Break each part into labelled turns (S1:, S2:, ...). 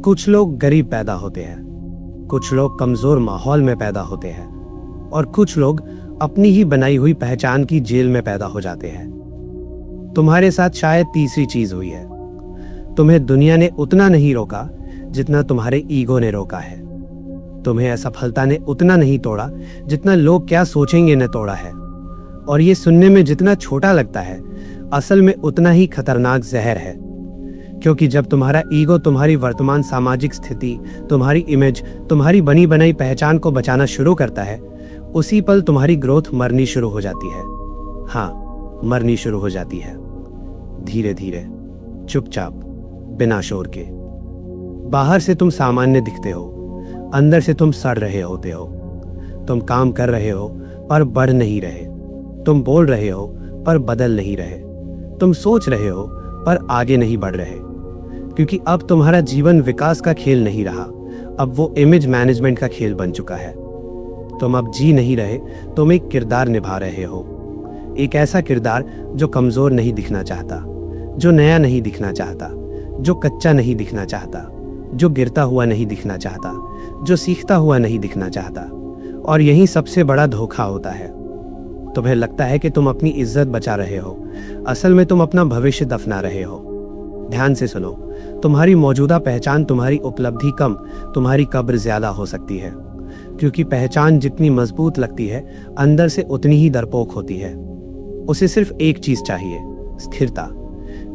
S1: कुछ लोग गरीब पैदा होते हैं, कुछ लोग कमजोर माहौल में पैदा होते हैं और कुछ लोग अपनी ही बनाई हुई पहचान की जेल में पैदा हो जाते हैं। तुम्हारे साथ शायद तीसरी चीज हुई है। तुम्हें दुनिया ने उतना नहीं रोका जितना तुम्हारे ईगो ने रोका है। तुम्हें असफलता ने उतना नहीं तोड़ा जितना लोग क्या सोचेंगे ने तोड़ा है। और ये सुनने में जितना छोटा लगता है, असल में उतना ही खतरनाक जहर है। क्योंकि जब तुम्हारा ईगो तुम्हारी वर्तमान सामाजिक स्थिति, तुम्हारी इमेज, तुम्हारी बनी बनाई पहचान को बचाना शुरू करता है, उसी पल तुम्हारी ग्रोथ मरनी शुरू हो जाती है। हाँ, मरनी शुरू हो जाती है, धीरे धीरे, चुपचाप, बिना शोर के। बाहर से तुम सामान्य दिखते हो, अंदर से तुम सड़ रहे होते हो। तुम काम कर रहे हो पर बढ़ नहीं रहे। तुम बोल रहे हो पर बदल नहीं रहे। तुम सोच रहे हो पर आगे नहीं बढ़ रहे। क्योंकि अब तुम्हारा जीवन विकास का खेल नहीं रहा, अब वो इमेज मैनेजमेंट का खेल बन चुका है। तुम अब जी नहीं रहे, तुम एक किरदार निभा रहे हो। एक ऐसा किरदार जो कमजोर नहीं दिखना चाहता, जो नया नहीं दिखना चाहता, जो कच्चा नहीं दिखना चाहता, जो गिरता हुआ नहीं दिखना चाहता, जो सीखता हुआ नहीं दिखना चाहता। और यही सबसे बड़ा धोखा होता है। तुम्हें लगता है कि तुम अपनी इज्जत बचा रहे हो, असल में तुम अपना भविष्य दफना रहे हो। ध्यान से सुनो, तुम्हारी मौजूदा पहचान तुम्हारी उपलब्धि कम, तुम्हारी कब्र ज्यादा हो सकती है। क्योंकि पहचान जितनी मजबूत लगती है, अंदर से उतनी ही डरपोक होती है। उसे सिर्फ एक चीज चाहिए, स्थिरता।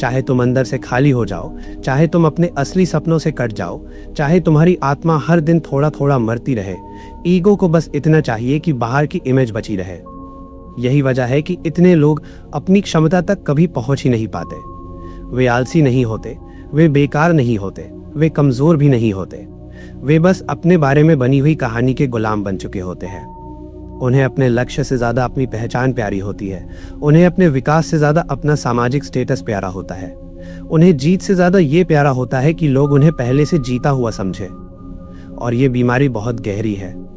S1: चाहे तुम अंदर से खाली हो जाओ, चाहे तुम अपने असली सपनों से कट जाओ, चाहे तुम्हारी आत्मा हर दिन थोड़ा थोड़ा मरती रहे, ईगो को बस इतना चाहिए कि बाहर की इमेज बची रहे। यही वजह है कि इतने लोग अपनी क्षमता तक कभी पहुंच ही नहीं पाते। वे आलसी नहीं होते, वे बेकार नहीं होते, वे कमजोर भी नहीं होते। वे बस अपने बारे में बनी हुई कहानी के गुलाम बन चुके होते हैं। उन्हें अपने लक्ष्य से ज्यादा अपनी पहचान प्यारी होती है। उन्हें अपने विकास से ज्यादा अपना सामाजिक स्टेटस प्यारा होता है। उन्हें जीत से ज्यादा ये प्यारा होता है कि लोग उन्हें पहले से जीता हुआ समझे। और ये बीमारी बहुत गहरी है।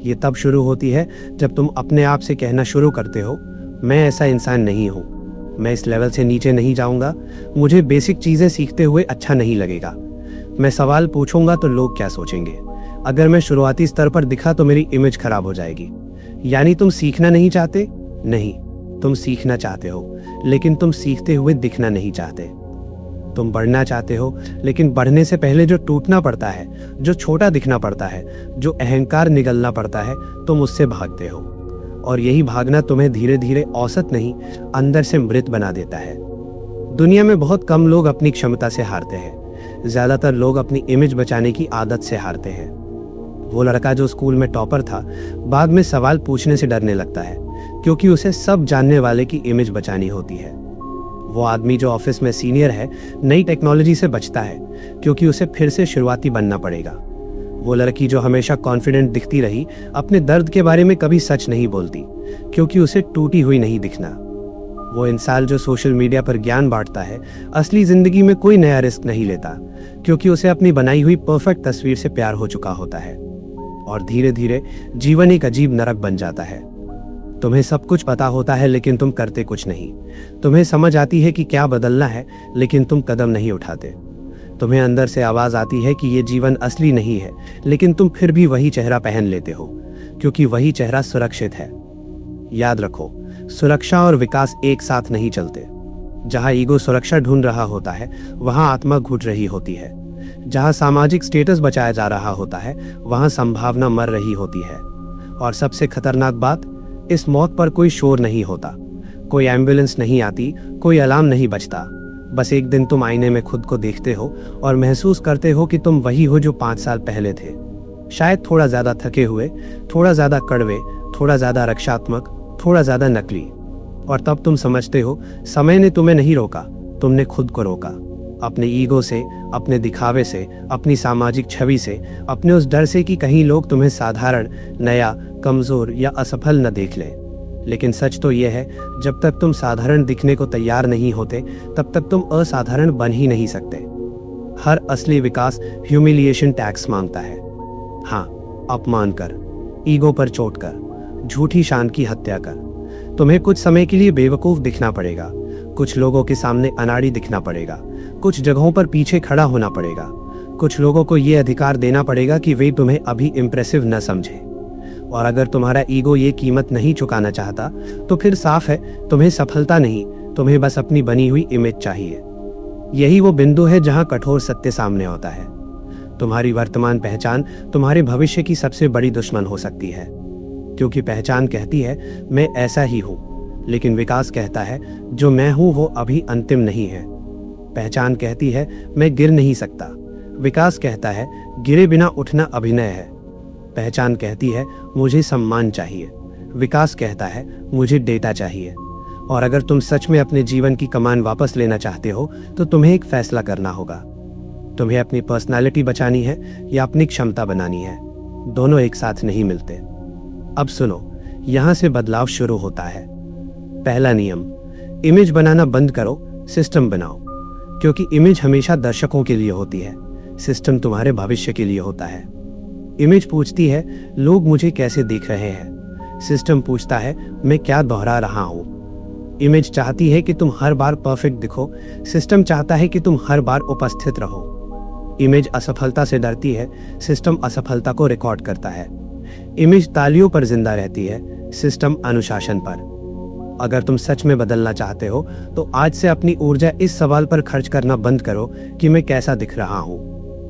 S1: ये तब शुरू होती है जब तुम अपने आप से कहना शुरू करते हो, मैं ऐसा इंसान नहीं हूं, मैं इस लेवल से नीचे नहीं जाऊंगा, मुझे बेसिक चीजें सीखते हुए अच्छा नहीं लगेगा, मैं सवाल पूछूंगा तो लोग क्या सोचेंगे, अगर मैं शुरुआती स्तर पर दिखा तो मेरी इमेज खराब हो जाएगी। यानी तुम सीखना नहीं चाहते? नहीं, तुम सीखना चाहते हो, लेकिन तुम सीखते हुए दिखना नहीं चाहते। तुम बढ़ना चाहते हो, लेकिन बढ़ने से पहले जो टूटना पड़ता है, जो छोटा दिखना पड़ता है, जो अहंकार निगलना पड़ता है, तुम उससे भागते हो। और यही भागना तुम्हें धीरे धीरे औसत नहीं, अंदर से मृत बना देता है। दुनिया में बहुत कम लोग अपनी क्षमता से हारते हैं, ज्यादातर लोग अपनी इमेज बचाने की आदत से हारते हैं। वो लड़का जो स्कूल में टॉपर था, बाद में सवाल पूछने से डरने लगता है, क्योंकि उसे सब जानने वाले की इमेज बचानी होती है। वो आदमी जो ऑफिस में सीनियर है, नई टेक्नोलॉजी से बचता है, क्योंकि उसे फिर से शुरुआती बनना पड़ेगा। वो लड़की जो हमेशा कॉन्फिडेंट दिखती रही, अपने दर्द के बारे में कभी सच नहीं बोलती, क्योंकि उसे टूटी हुई नहीं दिखना। वो इंसान जो सोशल मीडिया पर ज्ञान बांटता है, असली जिंदगी में कोई नया रिस्क नहीं लेता, क्योंकि उसे अपनी बनाई हुई परफेक्ट तस्वीर से प्यार हो चुका होता है। और धीरे धीरे जीवन एक अजीब नरक बन जाता है। तुम्हें सब कुछ पता होता है, लेकिन तुम करते कुछ नहीं। तुम्हें समझ आती है कि क्या बदलना है, लेकिन तुम कदम नहीं उठाते। तुम्हें अंदर से आवाज आती है कि ये जीवन असली नहीं है, लेकिन तुम फिर भी वही चेहरा पहन लेते हो, क्योंकि वही चेहरा सुरक्षित है। याद रखो, सुरक्षा और विकास एक साथ नहीं चलते। जहां ईगो सुरक्षा ढूंढ रहा होता है, वहां आत्मा घुट रही होती है। जहां सामाजिक स्टेटस बचाया जा रहा होता है, वहां संभावना मर रही होती है। और सबसे खतरनाक बात, इस मौत पर कोई शोर नहीं होता, कोई एम्बुलेंस नहीं आती, कोई अलार्म नहीं बजता। बस एक दिन तुम आईने में खुद को देखते हो और महसूस करते हो कि तुम वही हो जो 5 साल पहले थे। शायद थोड़ा ज्यादा थके हुए, थोड़ा ज्यादा कड़वे, थोड़ा ज्यादा रक्षात्मक, थोड़ा ज्यादा नकली। और तब तुम समझते हो, समय ने तुम्हें नहीं रोका, तुमने खुद को रोका। अपने ईगो से, अपने दिखावे से, अपनी सामाजिक छवि से, अपने उस डर से कि कहीं लोग तुम्हें साधारण, नया, कमजोर या असफल न देख लें। लेकिन सच तो यह है, जब तक तुम साधारण दिखने को तैयार नहीं होते, तब तक तुम असाधारण बन ही नहीं सकते। हर असली विकास ह्यूमिलिएशन टैक्स मांगता है। हाँ, अपमान कर, ईगो पर चोट कर, झूठी शान की हत्या कर। तुम्हें कुछ समय के लिए बेवकूफ दिखना पड़ेगा, कुछ लोगों के सामने अनाड़ी दिखना पड़ेगा, कुछ जगहों पर पीछे खड़ा होना पड़ेगा, कुछ लोगों को ये अधिकार देना पड़ेगा कि वे तुम्हें अभी इम्प्रेसिव न समझे। और अगर तुम्हारा ईगो ये कीमत नहीं चुकाना चाहता तो फिर साफ है तुम्हें सफलता नहीं, तुम्हें बस अपनी बनी हुई इमेज चाहिए। यही वो बिंदु है जहां कठोर सत्य सामने होता है। तुम्हारी वर्तमान पहचान तुम्हारे भविष्य की सबसे बड़ी दुश्मन हो सकती है, क्योंकि पहचान कहती है मैं ऐसा ही हूं, लेकिन विकास कहता है जो मैं हूं वो अभी अंतिम नहीं है। पहचान कहती है मैं गिर नहीं सकता, विकास कहता है गिरे बिना उठना अभिनय है। पहचान कहती है मुझे सम्मान चाहिए, विकास कहता है मुझे डेटा चाहिए। और अगर तुम सच में अपने जीवन की कमान वापस लेना चाहते हो तो तुम्हें एक फैसला करना होगा। तुम्हें अपनी पर्सनालिटी बचानी है या अपनी क्षमता बनानी है। दोनों एक साथ नहीं मिलते। अब सुनो, यहां से बदलाव शुरू होता है। पहला नियम, इमेज बनाना बंद करो, सिस्टम बनाओ। क्योंकि इमेज हमेशा दर्शकों के लिए होती है, सिस्टम तुम्हारे भविष्य के लिए होता है। इमेज पूछती है लोग मुझे कैसे देख रहे हैं, सिस्टम पूछता है मैं क्या दोहरा रहा हूं। इमेज चाहती है कि तुम हर बार परफेक्ट दिखो, सिस्टम चाहता है कि तुम हर बार उपस्थित रहो। इमेज असफलता से डरती है, सिस्टम असफलता को रिकॉर्ड करता है। इमेज तालियों पर जिंदा रहती है, सिस्टम अनुशासन पर। अगर तुम सच में बदलना चाहते हो तो आज से अपनी ऊर्जा इस सवाल पर खर्च करना बंद करो कि मैं कैसा दिख रहा हूं,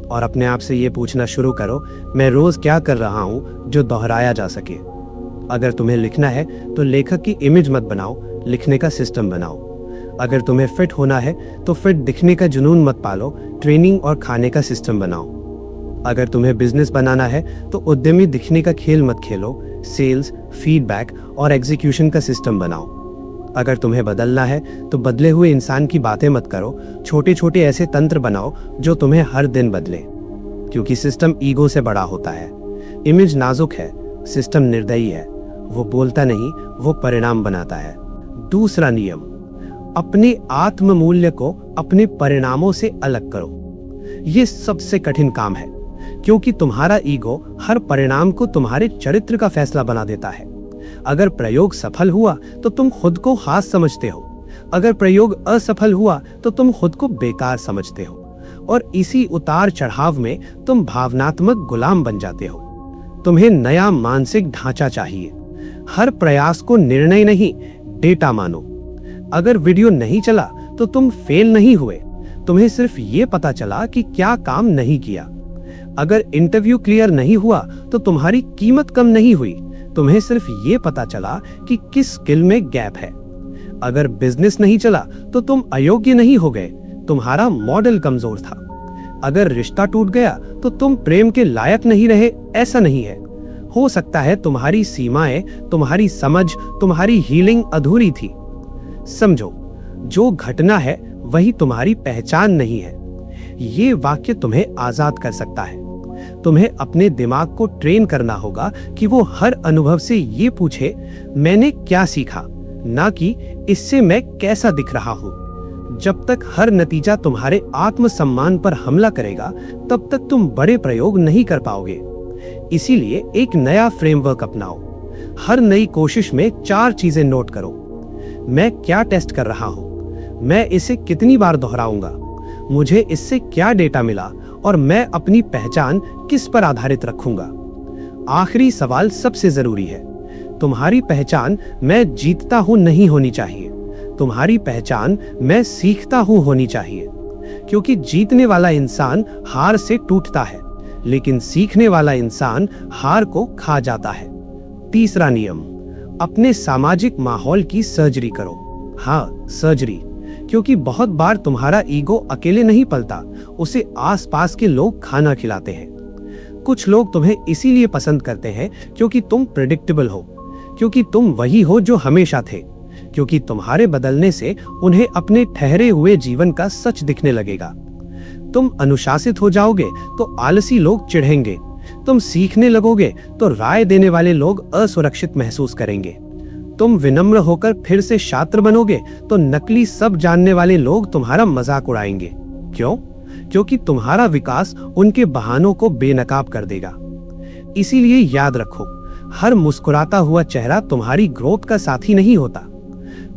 S1: और अपने आप से ये पूछना शुरू करो मैं रोज क्या कर रहा हूं जो दोहराया जा सके। अगर तुम्हें लिखना है तो लेखक की इमेज मत बनाओ, लिखने का सिस्टम बनाओ। अगर तुम्हें फिट होना है तो फिट दिखने का जुनून मत पालो, ट्रेनिंग और खाने का सिस्टम बनाओ। अगर तुम्हें बिजनेस बनाना है तो उद्यमी दिखने का खेल मत खेलो, सेल्स, फीडबैक और एग्जीक्यूशन का सिस्टम बनाओ। अगर तुम्हें बदलना है तो बदले हुए इंसान की बातें मत करो, छोटे छोटे ऐसे तंत्र बनाओ जो तुम्हें हर दिन बदले। क्योंकि सिस्टम ईगो से बड़ा होता है। इमेज नाजुक है, सिस्टम निर्दयी है। वो बोलता नहीं, वो परिणाम बनाता है। दूसरा नियम, अपने आत्म मूल्य को अपने परिणामों से अलग करो। ये सबसे कठिन काम है, क्योंकि तुम्हारा ईगो हर परिणाम को तुम्हारे चरित्र का फैसला बना देता है। अगर प्रयोग सफल हुआ तो तुम खुद को खास समझते हो, अगर प्रयोग असफल हुआ तो तुम खुद को बेकार समझते हो, और इसी उतार चढ़ाव में तुम भावनात्मक गुलाम बन जाते हो। तुम्हें नया मानसिक ढांचा चाहिए। हर प्रयास को निर्णय नहीं, डेटा मानो। अगर वीडियो नहीं चला तो तुम फेल नहीं हुए, तुम्हें सिर्फ ये पता चला कि क्या काम नहीं किया। अगर इंटरव्यू क्लियर नहीं हुआ तो तुम्हारी कीमत कम नहीं हुई, तुम्हें सिर्फ ये पता चला कि किस स्किल में गैप है। अगर बिजनेस नहीं चला तो तुम अयोग्य नहीं हो गए, तुम्हारा मॉडल कमजोर था। अगर रिश्ता टूट गया तो तुम प्रेम के लायक नहीं रहे, ऐसा नहीं है। हो सकता है तुम्हारी सीमाएं, तुम्हारी समझ, तुम्हारी हीलिंग अधूरी थी। समझो, जो घटना है वही तुम्हारी पहचान नहीं है। ये वाक्य तुम्हें आजाद कर सकता है। तुम्हें अपने दिमाग को ट्रेन करना होगा कि वो हर अनुभव से ये पूछे मैंने क्या सीखा, ना कि इससे मैं कैसा दिख रहा हूं। जब तक हर नतीजा तुम्हारे आत्मसम्मान पर हमला करेगा तब तक तुम बड़े प्रयोग नहीं कर पाओगे। इसीलिए एक नया फ्रेमवर्क अपनाओ। हर नई कोशिश में 4 चीजें नोट करो। मैं क्या टेस्ट कर रहा हूं, मैं इसे कितनी बार दोहराऊंगा, मुझे इससे क्या डेटा मिला, और मैं अपनी पहचान किस पर आधारित रखूंगा। आखिरी सवाल सबसे जरूरी है। तुम्हारी पहचान मैं जीतता हूं नहीं होनी चाहिए, तुम्हारी पहचान मैं सीखता हूं होनी चाहिए। क्योंकि जीतने वाला इंसान हार से टूटता है, लेकिन सीखने वाला इंसान हार को खा जाता है। तीसरा नियम, अपने सामाजिक माहौल की सर्जरी करो। हाँ, सर्जरी, क्योंकि बहुत बार तुम्हारा ईगो अकेले नहीं पलता, उसे आसपास के लोग खाना खिलाते हैं। कुछ लोग तुम्हें इसीलिए पसंद करते हैं क्योंकि तुम प्रेडिक्टेबल हो, क्योंकि तुम वही हो जो हमेशा थे, क्योंकि तुम्हारे बदलने से उन्हें अपने ठहरे हुए जीवन का सच दिखने लगेगा। तुम अनुशासित हो जाओगे तो आलसी लोग चिढ़ेंगे, तुम सीखने लगोगे तो राय देने वाले लोग असुरक्षित महसूस करेंगे, तुम विनम्र होकर फिर से छात्र बनोगे तो नकली सब जानने वाले लोग तुम्हारा मजाक उड़ाएंगे। क्यों? क्योंकि तुम्हारा विकास उनके बहानों को बेनकाब कर देगा। इसीलिए याद रखो, हर मुस्कुराता हुआ चेहरा तुम्हारी ग्रोथ का साथी नहीं होता।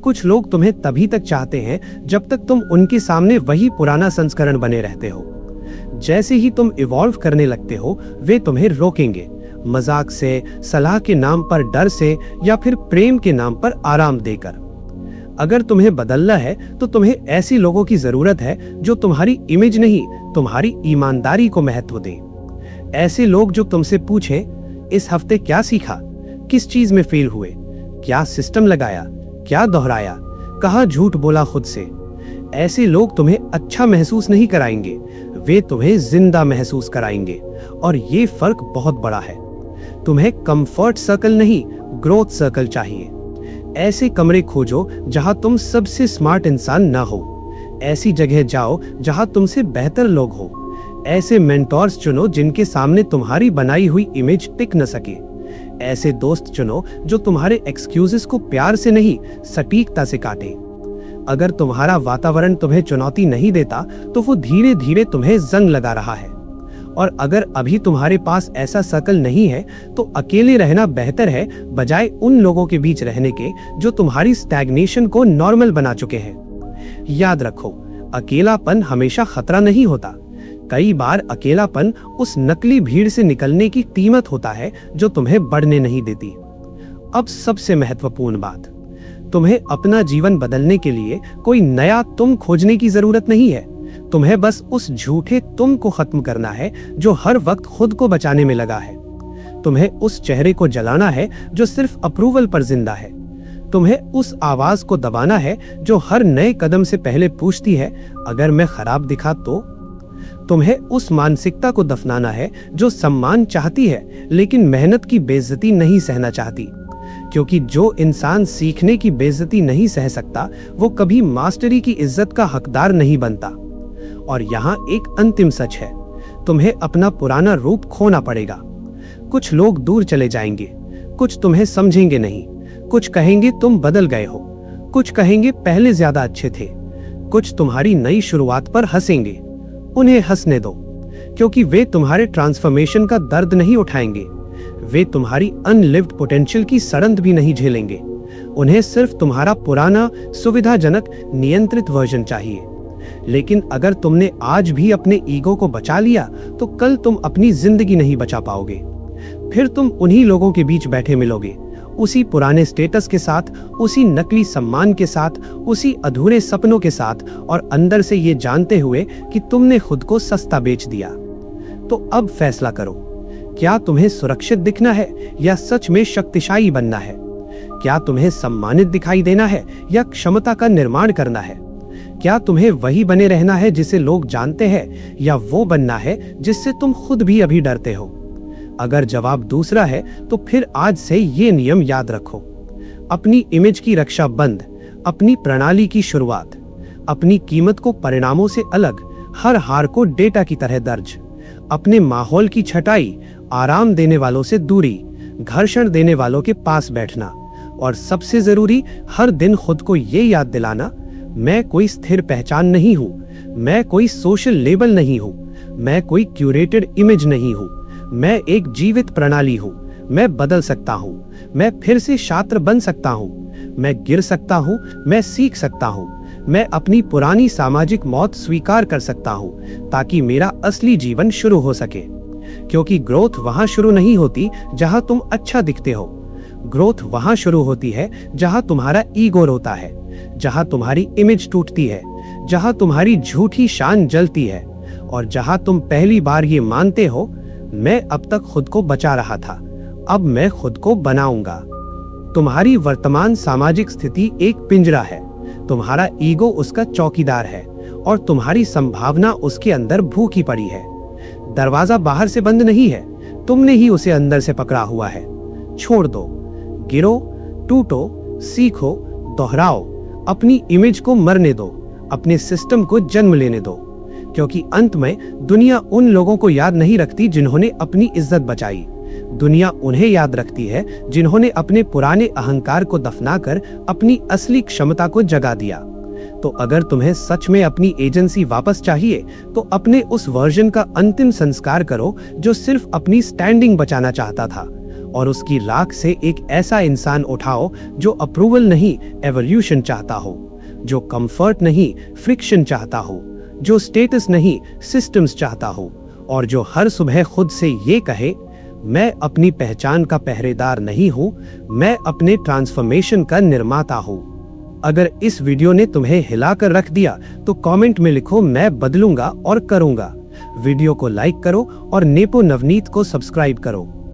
S1: कुछ लोग तुम्हें तभी तक चाहते हैं जब तक तुम उनके सामने वही पुराना संस्करण बने रहते हो। जैसे ही तुम इवॉल्व करने लगते हो वे तुम्हें रोकेंगे, मजाक से, सलाह के नाम पर डर से, या फिर प्रेम के नाम पर आराम देकर। अगर तुम्हें बदलना है तो तुम्हें ऐसी लोगों की जरूरत है जो तुम्हारी इमेज नहीं, तुम्हारी ईमानदारी को महत्व दें। ऐसे लोग जो तुमसे पूछें, इस हफ्ते क्या सीखा, किस चीज में फेल हुए, क्या सिस्टम लगाया, क्या दोहराया, कहाँ झूठ बोला खुद से। ऐसे लोग तुम्हें अच्छा महसूस नहीं कराएंगे, वे तुम्हें जिंदा महसूस कराएंगे। और ये फर्क बहुत बड़ा है। तुम्हें कंफर्ट सर्कल नहीं, ग्रोथ सर्कल चाहिए। ऐसे कमरे खोजो जहां तुम सबसे स्मार्ट इंसान ना हो। ऐसी जगह जाओ जहां तुमसे बेहतर लोग हो। ऐसे मेंटोर्स चुनो जिनके सामने तुम्हारी बनाई हुई इमेज टिक न सके। ऐसे दोस्त चुनो जो तुम्हारे एक्सक्यूजेस को प्यार से नहीं, सटीकता से काटे। अगर तुम्हारा वातावरण तुम्हें चुनौती नहीं देता तो वो धीरे धीरे तुम्हें जंग लगा रहा है। और अगर अभी तुम्हारे पास ऐसा सर्कल नहीं है तो अकेले रहना बेहतर है, बजाय उन लोगों के बीच रहने के जो तुम्हारी स्टैग्नेशन को नॉर्मल बना चुके हैं। याद रखो, अकेलापन हमेशा खतरा नहीं होता। कई बार अकेलापन उस नकली भीड़ से निकलने की कीमत होता है जो तुम्हें बढ़ने नहीं देती। अब सबसे महत्वपूर्ण बात, तुम्हें अपना जीवन बदलने के लिए कोई नया तुम खोजने की जरूरत नहीं है। तुम्हें बस उस झूठे तुम को खत्म करना है जो हर वक्त खुद को बचाने में लगा है। तुम्हें उस चेहरे को जलाना है जो सिर्फ अप्रूवल पर जिंदा है। तुम्हें उस आवाज को दबाना है जो हर नए कदम से पहले पूछती है, अगर मैं खराब दिखा तो। तुम्हें उस मानसिकता को दफनाना है जो सम्मान चाहती है लेकिन मेहनत की बेइज्जती नहीं सहना चाहती। क्योंकि जो इंसान सीखने की बेइज्जती नहीं सह सकता वो कभी मास्टरी की इज्जत का हकदार नहीं बनता। और यहाँ एक अंतिम सच है, तुम्हें अपना पुराना रूप खोना पड़ेगा। कुछ लोग दूर चले जाएंगे, कुछ तुम्हें समझेंगे नहीं, कुछ कहेंगे तुम बदल गए हो, कुछ कहेंगे पहले ज्यादा अच्छे थे, कुछ तुम्हारी नई शुरुआत पर हंसेंगे। उन्हें हंसने दो, क्योंकि वे तुम्हारे ट्रांसफॉर्मेशन का दर्द नहीं उठाएंगे। वे तुम्हारी अनलिव्ड पोटेंशियल की सड़ंत भी नहीं झेलेंगे। उन्हें सिर्फ तुम्हारा पुराना, सुविधाजनक, नियंत्रित वर्जन चाहिए। लेकिन अगर तुमने आज भी अपने ईगो को बचा लिया तो कल तुम अपनी जिंदगी नहीं बचा पाओगे। फिर तुम उन्हीं लोगों के बीच बैठे मिलोगे, उसी पुराने स्टेटस के साथ, उसी नकली सम्मान के साथ, उसी अधूरे सपनों के साथ, और अंदर से ये जानते हुए कि तुमने खुद को सस्ता बेच दिया। तो अब फैसला करो, क्या तुम्हें सुरक्षित दिखना है या सच में शक्तिशाली बनना है? क्या तुम्हें सम्मानित दिखाई देना है या क्षमता का निर्माण करना है? क्या तुम्हें वही बने रहना है जिसे लोग जानते हैं, या वो बनना है जिससे तुम खुद भी अभी डरते हो? अगर जवाब दूसरा है तो फिर आज से ये नियम याद रखो। अपनी इमेज की रक्षा बंद, अपनी प्रणाली की शुरुआत, अपनी कीमत को परिणामों से अलग, हर हार को डेटा की तरह दर्ज, अपने माहौल की छटाई, आराम देने वालों से दूरी, घर्षण देने वालों के पास बैठना, और सबसे जरूरी, हर दिन खुद को ये याद दिलाना, मैं कोई स्थिर पहचान नहीं हूं, मैं कोई सोशल लेबल नहीं हूं, मैं कोई क्यूरेटेड इमेज नहीं हूं, मैं एक जीवित प्रणाली हूं। मैं बदल सकता हूं, मैं फिर से छात्र बन सकता हूं, मैं गिर सकता हूं, मैं सीख सकता हूं, मैं अपनी पुरानी सामाजिक मौत स्वीकार कर सकता हूं ताकि मेरा असली जीवन शुरू हो सके। क्योंकि ग्रोथ वहां शुरू नहीं होती जहां तुम अच्छा दिखते हो। ग्रोथ वहां शुरू होती है जहां तुम्हारा ईगो रोता है, जहां तुम्हारी इमेज टूटती है, जहां तुम्हारी झूठी शान जलती है, और जहां तुम पहली बार ये मानते हो, मैं अब तक खुद को बचा रहा था, अब मैं खुद को बनाऊंगा। तुम्हारी वर्तमान सामाजिक स्थिति एक पिंजरा है, तुम्हारा ईगो उसका चौकीदार है, और तुम्हारी संभावना उसके अंदर भूखी पड़ी है। दरवाजा बाहर से बंद नहीं है, तुमने ही उसे अंदर से पकड़ा हुआ है। छोड़ दो, गिरो, टूटो, सीखो, दोहराओ, अपनी इमेज को मरने दो, अपने सिस्टम को जन्म लेने दो। क्योंकि अंत में दुनिया उन लोगों को याद नहीं रखती जिन्होंने अपनी इज्जत बचाई, दुनिया उन्हें याद रखती है जिन्होंने अपने पुराने अहंकार को दफनाकर अपनी असली क्षमता को जगा दिया। तो अगर तुम्हें सच में अपनी एजेंसी वापस चाहिए तो अपने उस वर्जन का अंतिम संस्कार करो जो सिर्फ अपनी स्टैंडिंग बचाना चाहता था, और उसकी राख से एक ऐसा इंसान उठाओ जो अप्रूवल नहीं, एवोल्यूशन चाहता हो, जो कंफर्ट नहीं, फ्रिक्शन चाहता हो, जो स्टेटस नहीं सिस्टम्स चाहता हो, और जो हर सुबह खुद से ये कहे, मैं अपनी पहचान का पहरेदार नहीं हूं, मैं अपने ट्रांसफॉर्मेशन का निर्माता हूं। अगर इस वीडियो ने तुम्हें हिलाकर रख दिया तो कमेंट में लिखो, मैं बदलूंगा और करूंगा। वीडियो को लाइक करो और नेपो नवनीत को सब्सक्राइब करो।